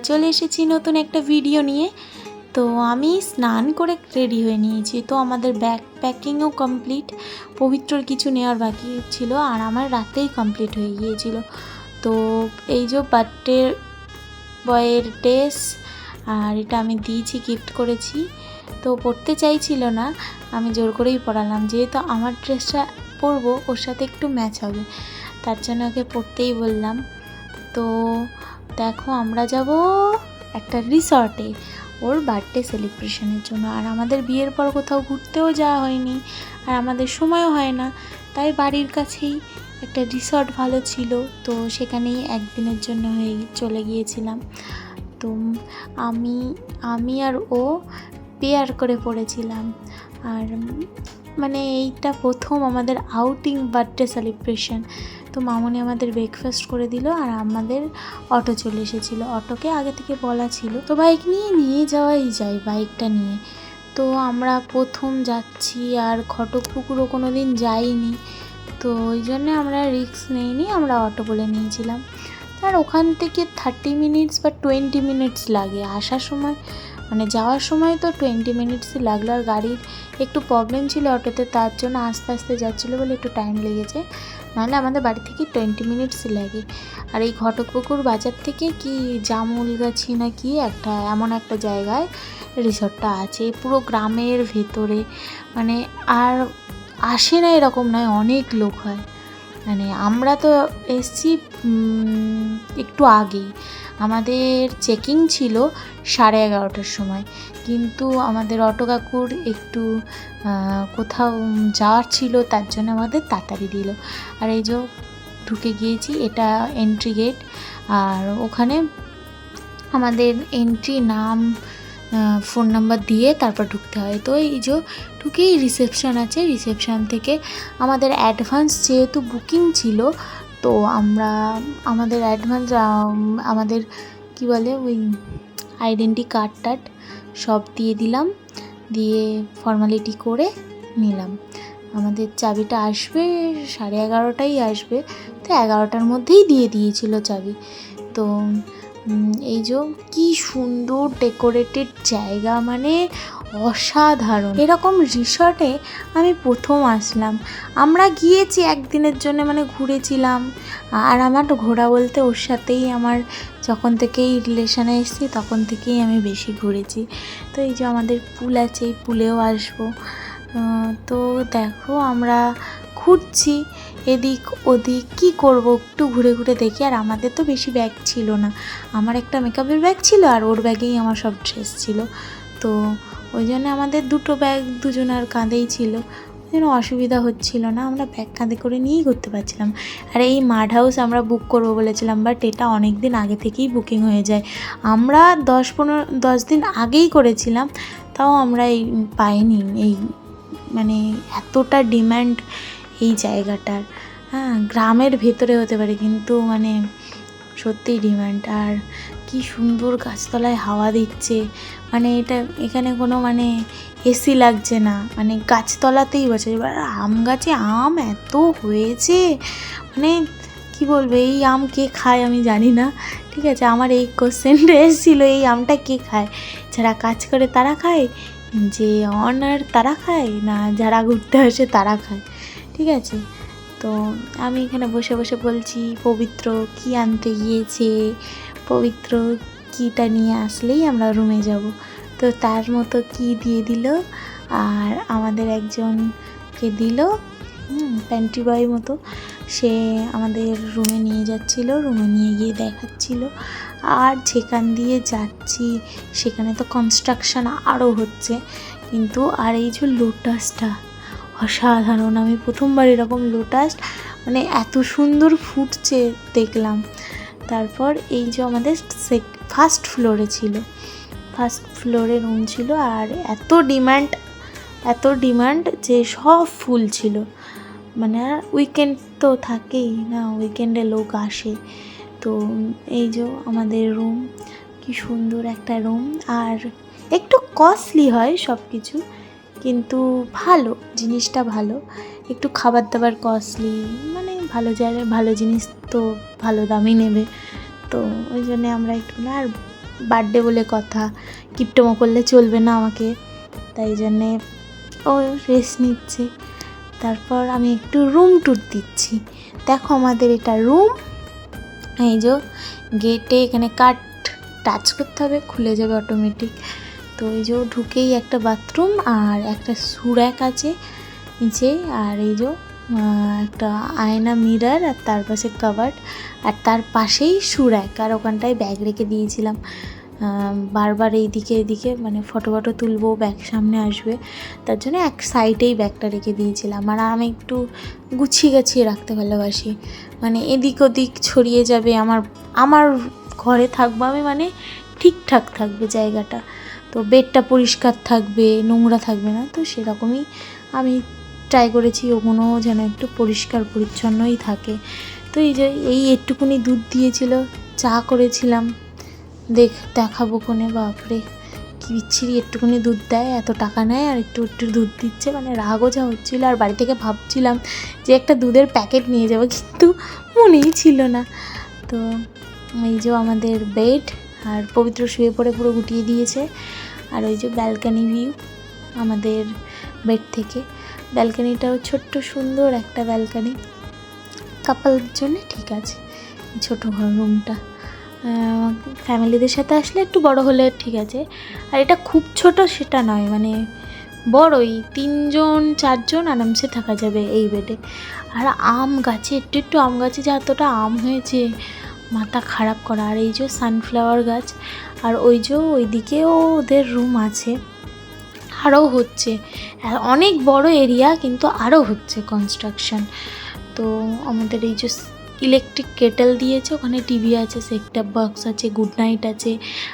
চলে এসেছি নতুন একটা ভিডিও নিয়ে। তো আমি স্নান করে রেডি হয়ে নিয়েছি, তো আমাদের ব্যাগ প্যাকিংও কমপ্লিট, পবিত্রর কিছু নেওয়ার বাকি ছিল আর আমার রাতেই কমপ্লিট হয়ে গিয়েছিল। তো এই যে বার্থডে বয়ের ড্রেস, আর এটা আমি দিয়েছি, গিফট করেছি। তো পরতে চাইছিল না, আমি জোর করেই পরালাম, যেহেতু আমার ড্রেসটা পরবো ওর সাথে একটু ম্যাচ হবে, তার জন্য ওকে পরতেই বললাম। তো দেখো আমরা যাব একটা রিসর্টে ওর বার্থডে সেলিব্রেশনের জন্য, আর আমাদের বিয়ের পর কোথাও ঘুরতেও যাওয়া হয়নি আর আমাদের সময়ও হয় না, তাই বাড়ির কাছেই একটা রিসর্ট ভালো ছিল, তো সেখানেই একদিনের জন্য চলে গিয়েছিলাম। তো আমি আর ও পেয়ার করে পড়েছিলাম, আর মানে এইটা প্রথম আমাদের আউটিং বার্থডে সেলিব্রেশন। তো মামনি আমাদের ব্রেকফাস্ট করে দিল আর আমাদের অটো চলে এসেছিলো, অটোকে আগে থেকে বলা ছিল, তো বাইক নিয়ে যাওয়াই যায় বাইকটা নিয়ে। তো আমরা প্রথম যাচ্ছি আর ঘটকপুকুরও কোনো দিন যাইনি, তো ওই জন্যে আমরা রিস্ক নেইনি, আমরা অটো বলে নিয়েছিলাম। আর ওখান থেকে 30 মিনিটস বা 20 মিনিটস লাগে আসার সময়, মানে যাওয়ার সময় তো 20 মিনিটসই লাগলো, আর গাড়ির একটু প্রবলেম ছিল অটোতে, তার জন্য আস্তে আস্তে যাচ্ছিলো বলে একটু টাইম লেগেছে, নাহলে আমাদের বাড়ি থেকে 20 মিনিটসই লাগে। আর এই ঘটকপুকুর বাজার থেকে কি জামুলগাছি না কি একটা এমন একটা জায়গায় রিসর্টটা আছে, পুরো গ্রামের ভেতরে, মানে আর আসে না এরকম নয়, অনেক লোক হয়। মানে আমরা তো এসছি একটু আগেই, আমাদের চেকিং ছিল 11:30টার সময়, কিন্তু আমাদের অটো কাকুর একটু কোথাও যাওয়ার ছিল, তার জন্য আমাদের তাড়াতাড়ি দিল। আর এই যে ঢুকে গিয়েছি, এটা এন্ট্রি গেট, আর ওখানে আমাদের এন্ট্রি নাম ফোন নাম্বার দিয়ে তারপর ঢুকতে হয়। তো এই যে ঢুকেই রিসেপশন আছে, রিসেপশন থেকে আমাদের অ্যাডভান্স যেহেতু বুকিং ছিল, তো আমাদের অ্যাডভান্স আমাদের কি বলে ওই আইডেন্টি কার্ড সব দিয়ে দিলাম, দিয়ে ফর্মালিটি করে নিলাম। আমাদের চাবিটা আসবে 11:30টাই আসবে, তো 11টার মধ্যেই দিয়ে দিয়েছিল চাবি। তো এই যে কি সুন্দর ডেকোরেটেড জায়গা, মানে অসাধারণ। এরকম রিসর্টে আমি প্রথম আসলাম, আমরা গিয়েছি একদিনের জন্য, মানে ঘুরেছিলাম, আর আমার ঘোরা বলতে ওর সাথেই আমার যখন থেকেই রিলেশনে এসেছি তখন থেকেই আমি বেশি ঘুরেছি। তো এই যে আমাদের পুল আছে, এই পুলেও আসবো। তো দেখো আমরা ঘুরছি এদিক ওদিক, কি করব, একটু ঘুরে ঘুরে দেখি। আর আমাদের তো বেশি ব্যাগ ছিল না, আমার একটা মেকআপের ব্যাগ ছিল আর ওর ব্যাগেই আমার সব ড্রেস ছিল, তো ওই জন্য আমাদের দুটো ব্যাগ দুজনের কাঁধেই ছিল, ওই জন্য অসুবিধা হচ্ছিল না, আমরা ব্যাগ কাঁধে করে নিয়েই ঘুরতে পারছিলাম। আর এই মাড হাউস আমরা বুক করবো বলেছিলাম, বাট এটা অনেক দিন আগে থেকেই বুকিং হয়ে যায়, আমরা 10 দিন আগেই করেছিলাম, তাও আমরা এই পাইনি, এই মানে এতটা ডিম্যান্ড এই জায়গাটার। হ্যাঁ, গ্রামের ভেতরে হতে পারে কিন্তু মানে সত্যিই ডিম্যান্ড। আর কি সুন্দর গাছতলায় হাওয়া দিচ্ছে, মানে এখানে কোনো মানে এসি লাগছে না, মানে গাছতলাতেই বসে। এবার আম গাছে আম এত হয়েছে, মানে কি বলবো, এই আম কে খায় আমি জানি না, ঠিক আছে, আমার এই কোশ্চেনটা এসেছিলো, এই আমটা কে খায়, যারা কাজ করে তারা খায়, যে অনার তারা খায়, না যারা ঘুরতে আসে তারা খায়, ঠিক আছে। তো আমি এখানে বসে বসে বলছি পবিত্র কি আনতে গিয়েছে, পবিত্র কিটা নিয়ে আসলেই আমরা রুমে যাব। তো তার মতো কি দিয়ে দিল, আর আমাদের একজনকে দিল প্যান্ট্রি বয় মতো, সে আমাদের রুমে নিয়ে যাচ্ছিল, রুমে নিয়ে গিয়ে দেখাচ্ছিল। আর যেখান দিয়ে যাচ্ছি সেখানে তো কনস্ট্রাকশান আরও হচ্ছে, কিন্তু আর এই যে লোটাসটা অসাধারণ, আমি প্রথমবার এরকম লোটাস মানে এত সুন্দর ফুটছে দেখলাম। তারপর এই যে আমাদের ফার্স্ট ফ্লোরে ছিল, ফার্স্ট ফ্লোরে রুম ছিল, আর এত ডিমান্ড যে সব ফুল ছিল, মানে আর উইকেন্ড তো থাকেই না, উইকেন্ডে লোক আসে। তো এই যে আমাদের রুম, কি সুন্দর একটা রুম, আর একটু কস্টলি হয় সব কিছু, কিন্তু ভালো, জিনিসটা ভালো, একটু খাবার দাবার কস্টলি, মানে ভালো জায়গায় ভালো জিনিস তো ভালো দামই নেবে, তো ওই জন্যে আমরা একটু আর বার্থডে বলে কথা, কিপটোমো করলে চলবে না আমাকে, তাই জন্যে ও রেস্ট নিচ্ছে। তারপর আমি একটু রুম ট্যুর দিচ্ছি। দেখো আমাদের এটা রুম, এই যে গেটে এখানে কাট টাচ করতে হবে, খুলে যাবে অটোমেটিক। তো এই যে ঢুকেই একটা বাথরুম আর একটা সুরাক আছে নিচে, আর এই যে একটা আয়না মিরার, আর তার পাশে কাভার্ড, আর তার পাশেই সুরাক, আর ওখানটায় ব্যাগ রেখে দিয়েছিলাম। বারবার এইদিকে এদিকে মানে ফটো তুলবো, ব্যাগ সামনে আসবে, তার জন্য এক সাইডেই ব্যাগটা রেখে দিয়েছিলাম। আর আমি একটু গুছিয়ে রাখতে ভালোবাসি, মানে এদিক ওদিক ছড়িয়ে যাবে, আমার ঘরে থাকবো আমি, মানে ঠিকঠাক থাকবে জায়গাটা, তো বেডটা পরিষ্কার থাকবে, নোংরা থাকবে না। তো সেরকমই আমি ট্রাই করেছি ওগুলো যেন একটু পরিষ্কার পরিচ্ছন্নই থাকে। তো এই যে একটুকুনি দুধ দিয়েছিল, চা করেছিলাম, দেখাবো কোনে, বাপরে কি বিচ্ছিরি একটুকুনি দুধ দেয়, এত টাকা নেয় আর একটু দুধ দিচ্ছে, মানে রাগও যা হচ্ছিলো। আর বাড়ি থেকে ভাবছিলাম যে একটা দুধের প্যাকেট নিয়ে যাবো, কিন্তু মনেই ছিল না। তো এই যে আমাদের বেড, আর পবিত্র শুয়ে পড়ে পুরো গুটিয়ে দিয়েছে। আর ওই যে ব্যালকানি ভিউ আমাদের বেড থেকে, ব্যালকানিটাও ছোট্ট সুন্দর একটা ব্যালকানি, কাপলদের জন্য ঠিক আছে ছোটো ঘর রুমটা। ফ্যামিলিদের সাথে আসলে একটু বড় হলে ঠিক আছে। আর এটা খুব ছোট সেটা নয়, মানে বড়ই, 3-4 আরামসে থাকা যাবে এই বেডে। আর আম গাছে একটু আম গাছে যতটা আম হয়েছে, মাথা খারাপ করা। আর এই যে সানফ্লাওয়ার গাছ, আর ওই যে ওইদিকেও ওদের রুম আছে, আরও হচ্ছে, অনেক বড় এরিয়া, কিন্তু আরও হচ্ছে কনস্ট্রাকশন। তো আমাদের এই যে ইলেকট্রিক কেটেল দিয়েছে, ওখানে টিভি আছে, সেটটপ বক্স আছে, গুড নাইট আছে,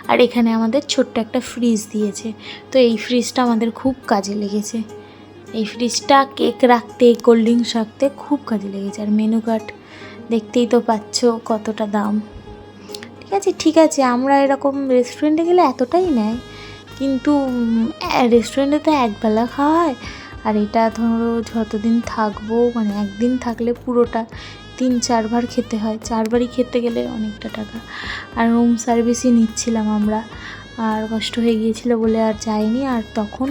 আর এখানে আমাদের ছোট্ট একটা ফ্রিজ দিয়েছে। তো এই ফ্রিজটা আমাদের খুব কাজে লেগেছে, এই ফ্রিজটা কেক রাখতে, কোল্ড ড্রিঙ্কস রাখতে খুব কাজে লেগেছে। আর মেনু কার্ড দেখতেই তো পাচ্ছ কতটা দাম। ঠিক আছে আমরা এরকম রেস্টুরেন্টে গেলে এতটাই নেয়, কিন্তু রেস্টুরেন্টে তো একবেলা খাওয়া হয়, আর এটা ধরো যতদিন থাকবো, মানে একদিন থাকলে পুরোটা 3-4 বার খেতে হয়, 4 বারই খেতে গেলে অনেকটা টাকা। আর রুম সার্ভিসই নিচ্ছিলাম আমরা, আর কষ্ট হয়ে গিয়েছিলো বলে আর যাইনি। আর তখন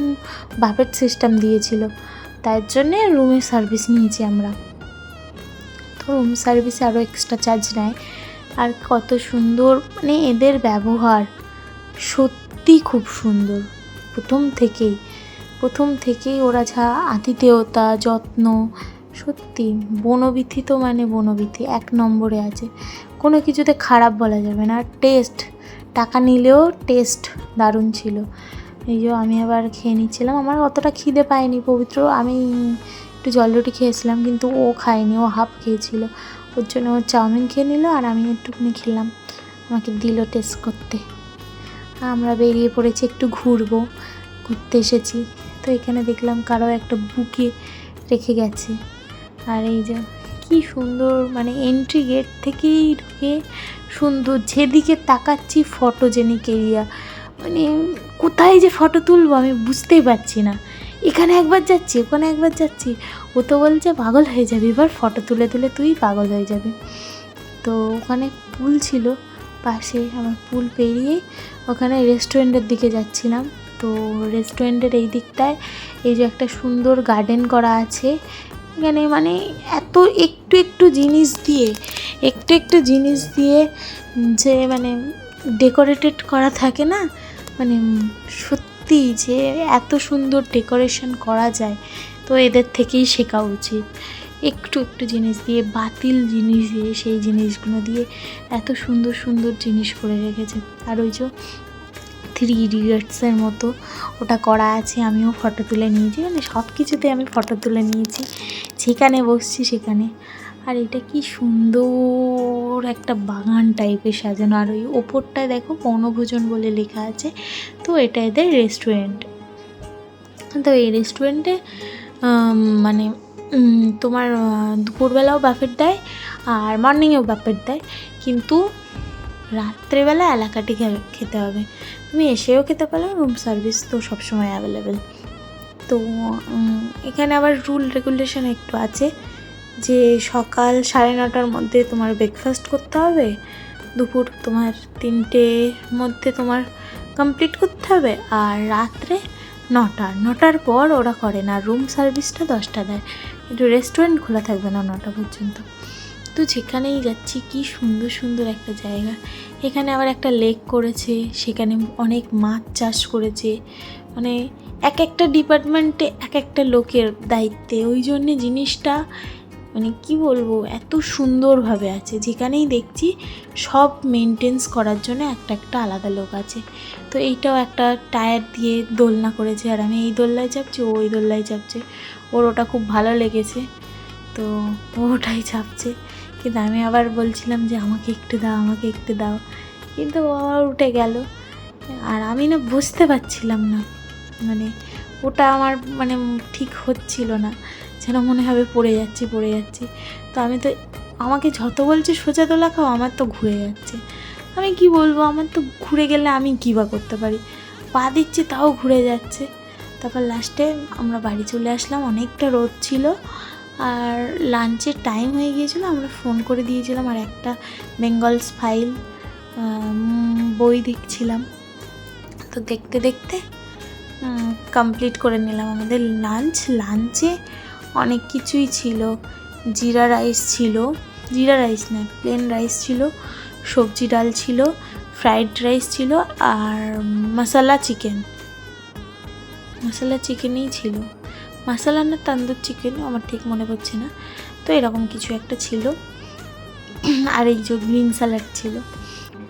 বাফেট সিস্টেম দিয়েছিল, তার জন্যে রুমের সার্ভিস নিয়েছি আমরা। তো রুম সার্ভিসে আরও এক্সট্রা চার্জ নেয়। আর কত সুন্দর, মানে এদের ব্যবহার সত্যি খুব সুন্দর। প্রথম থেকেই ওরা যা আতিথেয়তা, যত্ন, সত্যি বনবিথি তো মানে বনবিথি 1 নম্বরে আছে, কোনো কিছুতে খারাপ বলা যাবে না। আর টেস্ট, টাকা নিলেও টেস্ট দারুণ ছিল। এই যে আমি আবার খেয়ে নিচ্ছিলাম, আমার অতটা খিদে পায়নি, পবিত্র আমি একটু জলরুটি খেয়েছিলাম, কিন্তু ও খায়নি, ও হাফ খেয়েছিল, ওর জন্য ও চাউমিন খেয়ে নিল, আর আমি একটুখানি খেলাম, আমাকে দিল টেস্ট করতে। আমরা বেরিয়ে পড়েছি, একটু ঘুরতে এসেছি। তো এখানে দেখলাম কারো একটা বুকে রেখে গেছে। আর এই যে কি সুন্দর, মানে এন্ট্রি গেট থেকেই ঢুকে সুন্দর, যেদিকে তাকাচ্ছি ফটোজেনিক এরিয়া, মানে কোথায় যে ফটো তুলবো আমি বুঝতেই পারছি না, এখানে একবার যাচ্ছি, ওখানে একবার যাচ্ছি। ও তো বলছে পাগল হয়ে যাবি, এবার ফটো তুলে তুই পাগল হয়ে যাবি। তো ওখানে পুল ছিল পাশে, আমার পুল পেরিয়ে ওখানে রেস্টুরেন্টের দিকে যাচ্ছিলাম। তো রেস্টুরেন্টের এই দিকটায় এই যে একটা সুন্দর গার্ডেন করা আছে, এখানে মানে একটু জিনিস দিয়ে যে মানে ডেকোরেটেড করা থাকে না, মানে সত্যি যে এত সুন্দর ডেকোরেশন করা যায়। তো এদের থেকেই শেখা উচিত, একটু জিনিস দিয়ে, বাতিল জিনিস দিয়ে, সেই জিনিসগুলো দিয়ে এত সুন্দর জিনিস করে রেখেছে। আর ওই যে 3 ইডিয়টসের মতো ওটা করা আছে, আমিও ফটো তুলে নিয়েছি, মানে সব কিছুতে আমি ফটো তুলে নিয়েছি, যেখানে বসছি সেখানে। আর এটা কি সুন্দর একটা বাগান টাইপের সাজানো, আর ওই ওপরটায় দেখো বনভোজন বলে লেখা আছে। তো এটা এদের রেস্টুরেন্ট। তো এই রেস্টুরেন্টে মানে তোমার দুপুরবেলাও বাফেট দেয়, আর মর্নিংয়েও বাফেট দেয়, কিন্তু রাত্রেবেলা এলাকাটি খেতে হবে। তুমি এসেও খেতে পারো, রুম সার্ভিস তো সবসময় অ্যাভেলেবেল। তো এখানে আবার রুল রেগুলেশন একটু আছে, যে সকাল 9:30টার মধ্যে তোমার ব্রেকফাস্ট করতে হবে, দুপুর তোমার 3টের মধ্যে তোমার কমপ্লিট করতে হবে, আর রাত্রে 9টার পর ওরা করে না, রুম সার্ভিসটা 10টা দেয়, কিন্তু রেস্টুরেন্ট খোলা থাকবে না 9টা পর্যন্ত। তো যেখানেই যাচ্ছি কি সুন্দর সুন্দর একটা জায়গা। এখানে আবার একটা লেক করেছে, সেখানে অনেক মাছ চাষ করেছে, মানে এক একটা ডিপার্টমেন্টে এক একটা লোকের দায়িত্বে, ওই জন্যে জিনিসটা মানে কি বলবো এত সুন্দরভাবে আছে। যেখানেই দেখছি সব মেনটেন্স করার জন্য একটা আলাদা লোক আছে। তো এইটাও একটা টায়ার দিয়ে দোলনা করেছে, আর আমি এই দোলনায় চাপছি, ও ওই দোলনায় চাপছে, ওর ওটা খুব ভালো লেগেছে, তো ও ওটাই চাপছে। কিন্তু আমি আবার বলছিলাম যে আমাকে একটু দাও, কিন্তু ও আবার উঠে গেল, আর আমি না বুঝতে পারছিলাম না, মানে ওটা আমার মানে ঠিক হচ্ছিল না, যেন মনে হবে পড়ে যাচ্ছি। তো আমি তো, আমাকে যত বলছে সোজা তোলা খাও, আমার তো ঘুরে যাচ্ছে। আমি কি বলবো, আমার তো ঘুরে গেলে আমি কী বা করতে পারি, পা দিচ্ছি তাও ঘুরে যাচ্ছে। তারপর লাস্টে আমরা বাড়ি চলে আসলাম, অনেকটা রোদ ছিল, আর লাঞ্চের টাইম হয়ে গিয়েছিলো। আমরা ফোন করে দিয়েছিলাম, আর একটা বেঙ্গলস ফাইল বই দেখছিলাম। তো দেখতে দেখতে কমপ্লিট করে নিলাম আমাদের লাঞ্চে অনেক কিছুই ছিল। জিরা রাইস না, প্লেন রাইস ছিল, সবজি ডাল ছিল, ফ্রাইড রাইস ছিল, আর মশলা চিকেনই ছিল, মশলা না তন্দুর চিকেন, আমার ঠিক মনে পড়ছে না। তো এরকম কিছু একটা ছিল, আর এই যে গ্রিন স্যালাড ছিল।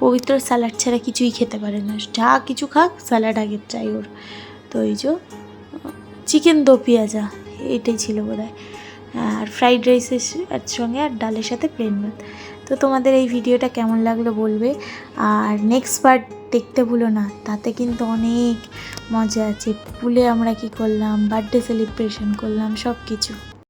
পবিত্র স্যালাড ছাড়া কিছুই খেতে পারে না, যা কিছু খাক স্যালাড আগের চাই ওর। তো এই যে চিকেন দো পেঁয়াজা এটাই ছিল বোধহয়, আর ফ্রাইড রাইসের সঙ্গে আর ডালের সাথে প্লেন ভাত। তো তোমাদের এই ভিডিওটা কেমন লাগলো বলবে, আর নেক্সট পার্ট দেখতে ভুলো না, তাতে কিন্তু অনেক মজা আছে। পুলে আমরা কি করলাম, বার্থডে সেলিব্রেশন করলাম, সব কিছু।